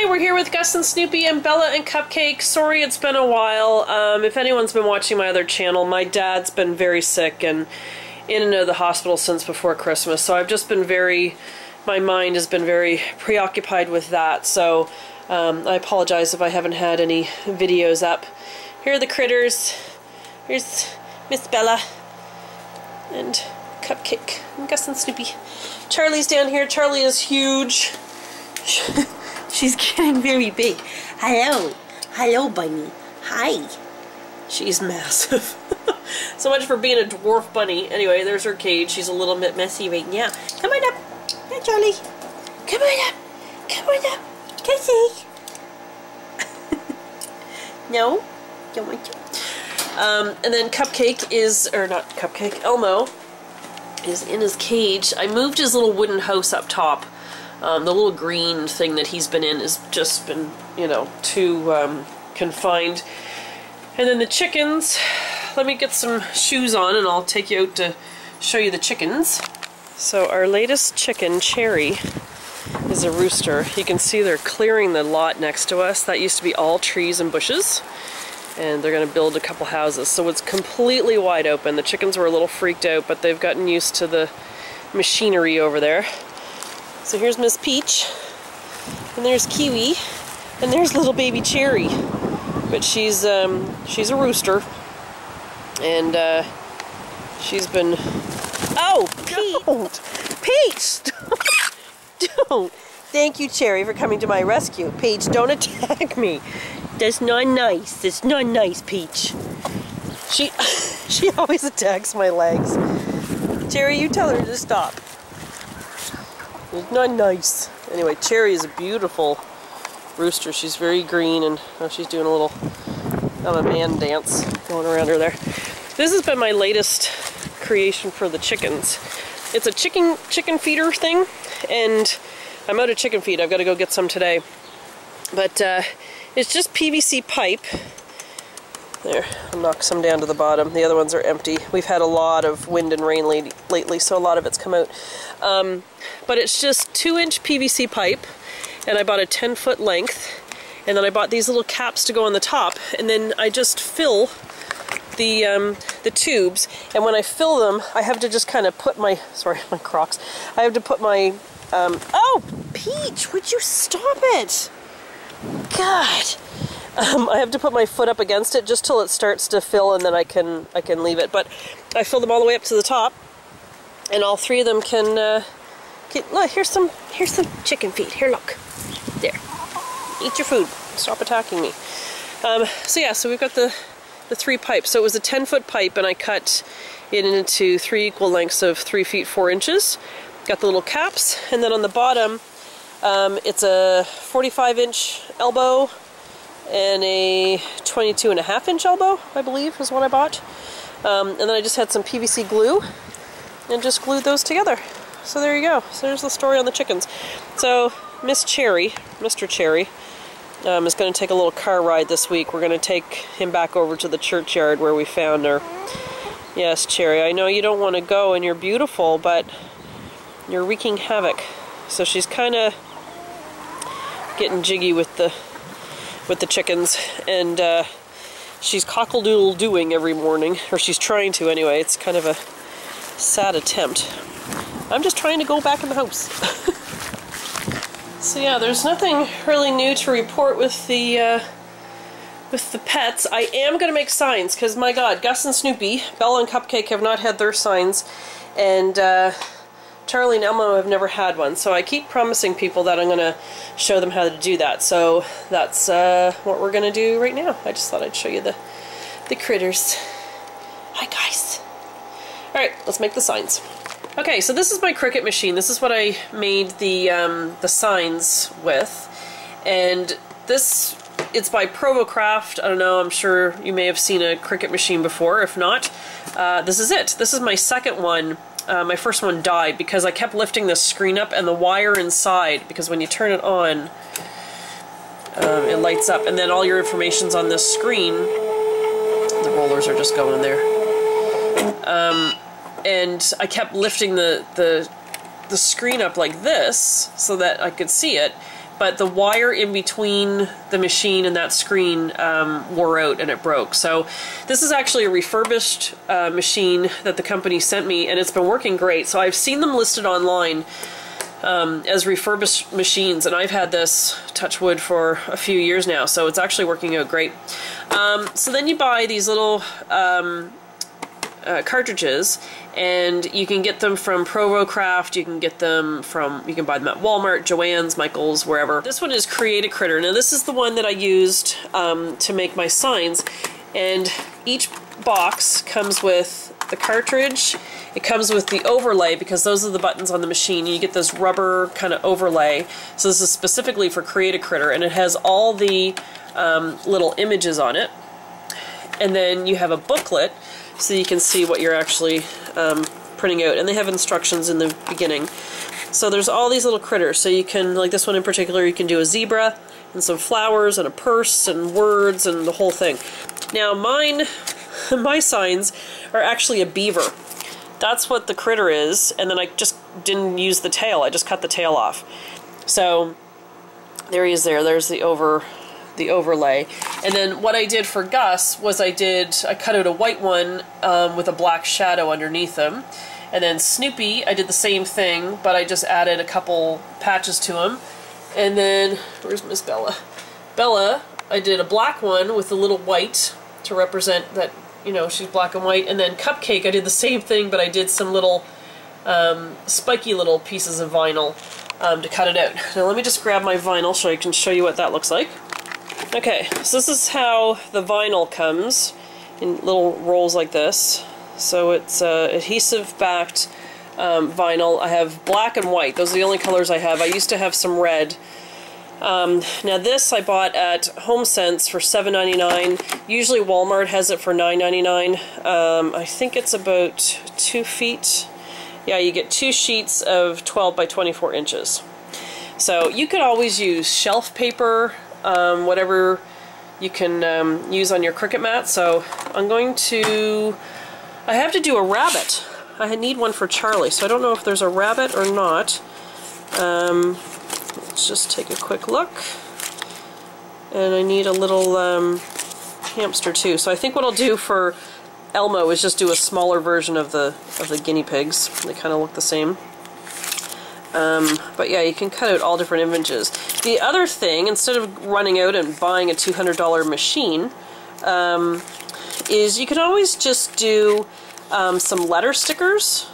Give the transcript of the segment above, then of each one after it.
Hi, we're here with Gus and Snoopy and Bella and Cupcake. Sorry it's been a while. If anyone's been watching my other channel, my dad's been very sick and in and out of the hospital since before Christmas, so I've just been my mind has been very preoccupied with that, so I apologize if I haven't had any videos up. Here are the critters. Here's Miss Bella and Cupcake and Gus and Snoopy. Charlie's down here. Charlie is huge. She's getting very big. Hello. Hello, bunny. Hi. She's massive. So much for being a dwarf bunny. Anyway, there's her cage. She's a little bit messy right now. Come on up. Yeah, Charlie. Come on up. Come on up. Kissy. No? Don't want to. And then Cupcake is, or not Cupcake, Elmo is in his cage. I moved his little wooden house up top. The little green thing that he's been in has just been, you know, too confined. And then the chickens, let me get some shoes on and I'll take you out to show you the chickens. So our latest chicken, Cherry, is a rooster. You can see they're clearing the lot next to us. That used to be all trees and bushes. And they're going to build a couple houses. So it's completely wide open. The chickens were a little freaked out, but they've gotten used to the machinery over there. So here's Miss Peach, and there's Kiwi, and there's little baby Cherry. But she's a rooster, and she's been... Oh, Peach! Peach! Don't! Thank you, Cherry, for coming to my rescue. Peach, don't attack me. That's not nice. That's not nice, Peach. She always attacks my legs. Cherry, you tell her to stop. It's not nice. Anyway, Cherry is a beautiful rooster. She's very green, and oh, she's doing a little of a man dance going around her there. This has been my latest creation for the chickens. It's a chicken feeder thing, and I'm out of chicken feed. I've got to go get some today. But it's just PVC pipe. There, I'll knock some down to the bottom. The other ones are empty. We've had a lot of wind and rain lately, so a lot of it's come out. But it's just 2-inch PVC pipe, and I bought a 10-foot length, and then I bought these little caps to go on the top, and then I just fill the tubes, and when I fill them, I have to just kind of put my, sorry, my Crocs, I have to put my, oh, Peach, would you stop it? God. I have to put my foot up against it just till it starts to fill, and then I can leave it. But I fill them all the way up to the top, and all three of them can look. Here's some chicken feed. Here, look. There. Eat your food. Stop attacking me. So yeah, so we've got the 3 pipes. So it was a 10-foot pipe, and I cut it into 3 equal lengths of 3 feet 4 inches. Got the little caps, and then on the bottom, it's a 45-inch elbow and a 22.5-inch elbow, I believe, is what I bought. And then I just had some PVC glue and just glued those together. So there you go. So there's the story on the chickens. So Mr. Cherry, is going to take a little car ride this week. We're going to take him back over to the churchyard where we found her. Yes, Cherry, I know you don't want to go and you're beautiful, but you're wreaking havoc. So she's kind of getting jiggy with the chickens, and she's cockle-doodle-doing every morning, or she's trying to anyway. It's kind of a sad attempt. I'm just trying to go back in the house. So yeah, there's nothing really new to report with the pets. I am going to make signs, because my god, Gus and Snoopy, Bella and Cupcake have not had their signs, and Charlie and Elmo have never had one, so I keep promising people that I'm going to show them how to do that. So that's what we're going to do right now. I just thought I'd show you the critters. Hi guys. Alright, let's make the signs. Okay, so this is my Cricut machine. This is what I made the signs with. And this, it's by Provocraft. I don't know, I'm sure you may have seen a Cricut machine before. If not, this is it. This is my second one. My first one died because I kept lifting the screen up and the wire inside, because when you turn it on, it lights up, and then all your information's on this screen. The rollers are just going there. And I kept lifting the screen up like this so that I could see it, but the wire in between the machine and that screen wore out and it broke. So this is actually a refurbished machine that the company sent me, and it's been working great. So I've seen them listed online as refurbished machines, and I've had this, touch wood, for a few years now, so it's actually working out great. So then you buy these little cartridges, and you can get them from Provocraft, you can buy them at Walmart, Joann's, Michael's, wherever. This one is Create a Critter. Now this is the one that I used to make my signs, and each box comes with the cartridge, it comes with the overlay, because those are the buttons on the machine, and you get this rubber kind of overlay. So this is specifically for Create a Critter, and it has all the little images on it. And then you have a booklet, so you can see what you're actually printing out, and they have instructions in the beginning. So there's all these little critters, so you can, like this one in particular, you can do a zebra and some flowers and a purse and words and the whole thing. Now my signs are actually a beaver. That's what the critter is, and then I just didn't use the tail, I just cut the tail off. So there he is there, there's the overlay. And then what I did for Gus was I cut out a white one with a black shadow underneath him. And then Snoopy, I did the same thing, but I just added a couple patches to him. And then, where's Miss Bella? Bella, I did a black one with a little white to represent that, you know, she's black and white. And then Cupcake, I did the same thing, but I did some little spiky little pieces of vinyl to cut it out. Now let me just grab my vinyl so I can show you what that looks like. Okay, so this is how the vinyl comes, in little rolls like this. So it's adhesive-backed vinyl. I have black and white. Those are the only colors I have. I used to have some red. Now this I bought at HomeSense for $7.99. Usually Walmart has it for $9.99. I think it's about 2 feet. Yeah, you get 2 sheets of 12 by 24 inches. So you could always use shelf paper, whatever you can use on your Cricut mat. So I'm going to, I have to do a rabbit. I need one for Charlie, so I don't know if there's a rabbit or not. Let's just take a quick look. And I need a little hamster too. So I think what I'll do for Elmo is just do a smaller version of the guinea pigs. They kind of look the same. But yeah, you can cut out all different images. The other thing, instead of running out and buying a $200 machine, is you can always just do some letter stickers.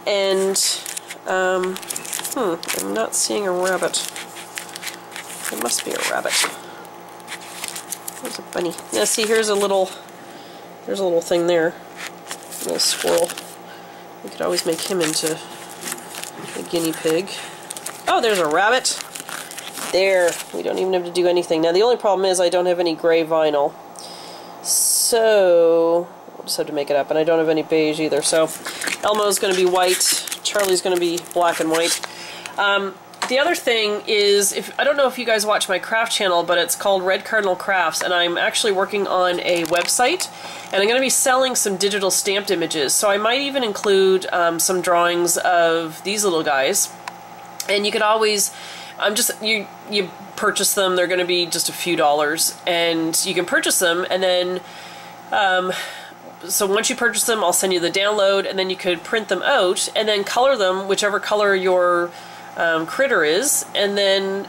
And I'm not seeing a rabbit. There must be a rabbit. There's a bunny. Now see, there's a little thing there. A little squirrel. We could always make him into a guinea pig. Oh, there's a rabbit. There. We don't even have to do anything. Now the only problem is I don't have any gray vinyl. So I'll just have to make it up. And I don't have any beige either. So Elmo's going to be white. Charlie's going to be black and white. The other thing is, I don't know if you guys watch my craft channel, but it's called Red Cardinal Crafts, and I'm actually working on a website, and I'm going to be selling some digital stamped images. So I might even include some drawings of these little guys, and you could always, you purchase them. They're going to be just a few dollars, and you can purchase them, and then so once you purchase them, I'll send you the download, and then you could print them out and then color them whichever color your critter is, and then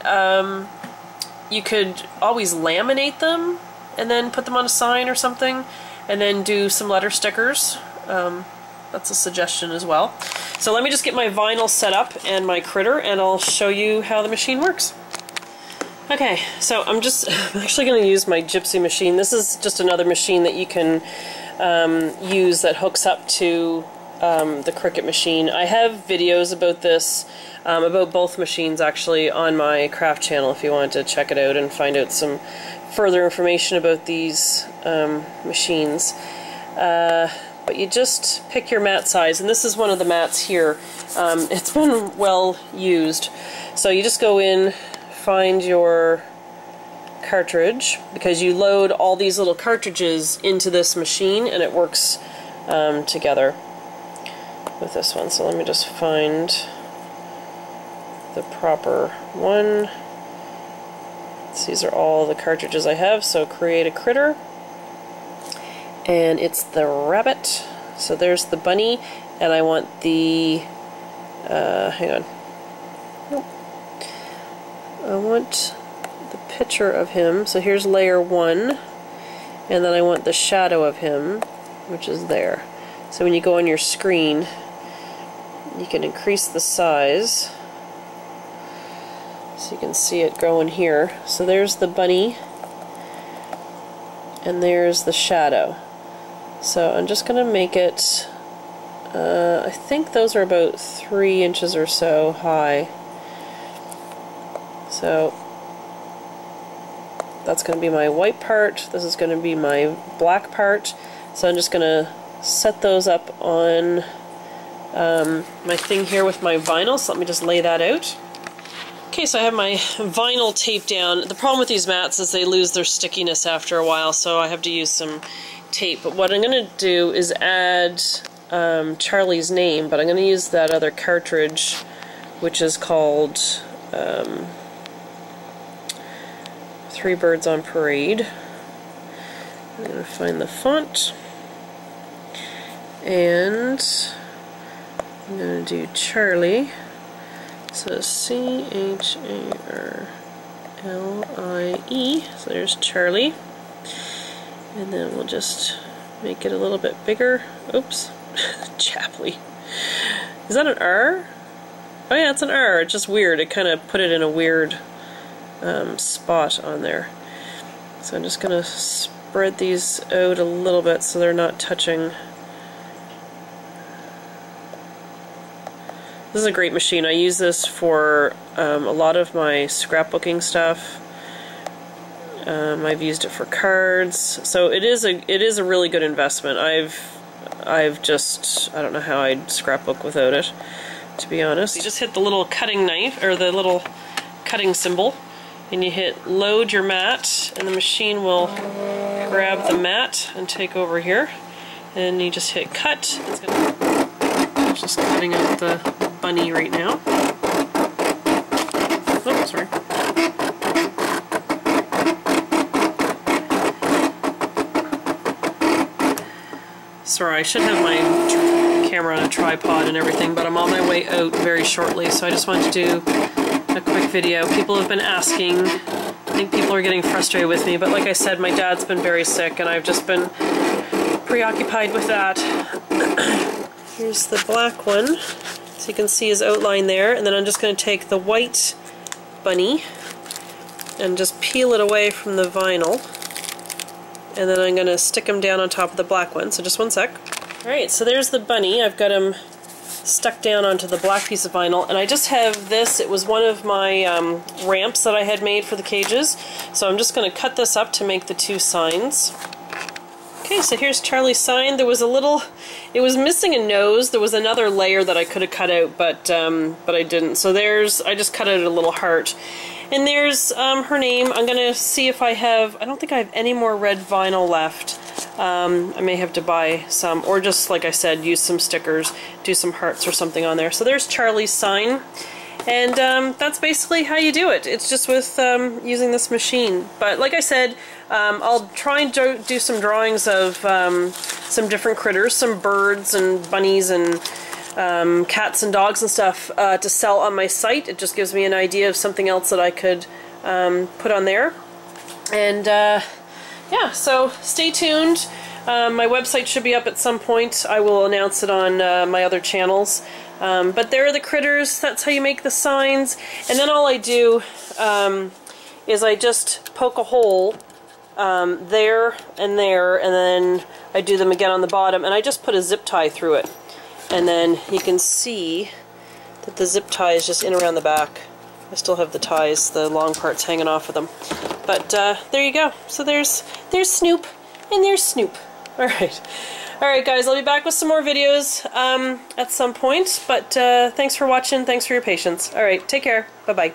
you could always laminate them and then put them on a sign or something, and then do some letter stickers. That's a suggestion as well. So let me just get my vinyl set up and my critter, and I'll show you how the machine works. Okay, so I'm actually going to use my Gypsy machine. This is just another machine that you can use that hooks up to the Cricut machine. I have videos about this, about both machines actually, on my craft channel if you want to check it out and find out some further information about these machines. But you just pick your mat size, and this is one of the mats here. It's been well used. So you just go in, find your cartridge, because you load all these little cartridges into this machine and it works together with this one. So let me just find the proper one. So these are all the cartridges I have, so create a critter. And it's the rabbit. So there's the bunny, and I want the, hang on. Nope. I want the picture of him, so here's layer 1, and then I want the shadow of him, which is there. So when you go on your screen, you can increase the size, so you can see it growing here. So there's the bunny, and there's the shadow. So I'm just going to make it, I think those are about 3 inches or so high. So that's going to be my white part, this is going to be my black part. So I'm just going to set those up on my thing here with my vinyl, so let me just lay that out. Okay, so I have my vinyl taped down. The problem with these mats is they lose their stickiness after a while, so I have to use some tape. But what I'm going to do is add Charlie's name, but I'm going to use that other cartridge, which is called Three Birds on Parade. I'm going to find the font, and I'm going to do Charlie. So C-H-A-R-L-I-E, so there's Charlie. And then we'll just make it a little bit bigger. Oops, Chapley. Is that an R? Oh yeah, it's an R. It's just weird. It kind of put it in a weird spot on there. So I'm just going to spread these out a little bit so they're not touching. This is a great machine. I use this for a lot of my scrapbooking stuff. I've used it for cards, so it is a really good investment. I've just, I don't know how I'd scrapbook without it, to be honest. You just hit the little cutting knife, or the little cutting symbol, and you hit load your mat, and the machine will grab the mat and take over here, and you just hit cut. I'm just cutting out the bunny right now. Oh, sorry. Sorry, I should have my camera on a tripod and everything, but I'm on my way out very shortly, so I just wanted to do a quick video. People have been asking, I think people are getting frustrated with me, but like I said, my dad's been very sick and I've just been preoccupied with that. Here's the black one, so you can see his outline there, and then I'm just going to take the white bunny and just peel it away from the vinyl. And then I'm going to stick him down on top of the black one, so just one sec. Alright, so there's the bunny. I've got him stuck down onto the black piece of vinyl, and I just have this. It was one of my ramps that I had made for the cages, so I'm just going to cut this up to make the 2 signs. Okay, so here's Charlie's sign. There was a little, it was missing a nose. There was another layer that I could have cut out, but I didn't. So there's, I just cut out a little heart. And there's her name. I'm going to see if I have, I don't think I have any more red vinyl left. I may have to buy some, or just, like I said, use some stickers, do some hearts or something on there. So there's Charlie's sign. And that's basically how you do it. It's just with using this machine. But like I said, I'll try and do some drawings of some different critters, some birds and bunnies and cats and dogs and stuff to sell on my site. It just gives me an idea of something else that I could put on there. And yeah, so stay tuned. My website should be up at some point. I will announce it on my other channels. But there are the critters. That's how you make the signs. And then all I do is I just poke a hole there, and then I do them again on the bottom, and I just put a zip tie through it. And then you can see that the zip tie is just in around the back. I still have the ties, the long parts hanging off of them. But there you go. So there's Snoop, and there's Snoop. Alright. Alright guys, I'll be back with some more videos at some point, but thanks for watching, thanks for your patience. Alright, take care. Bye-bye.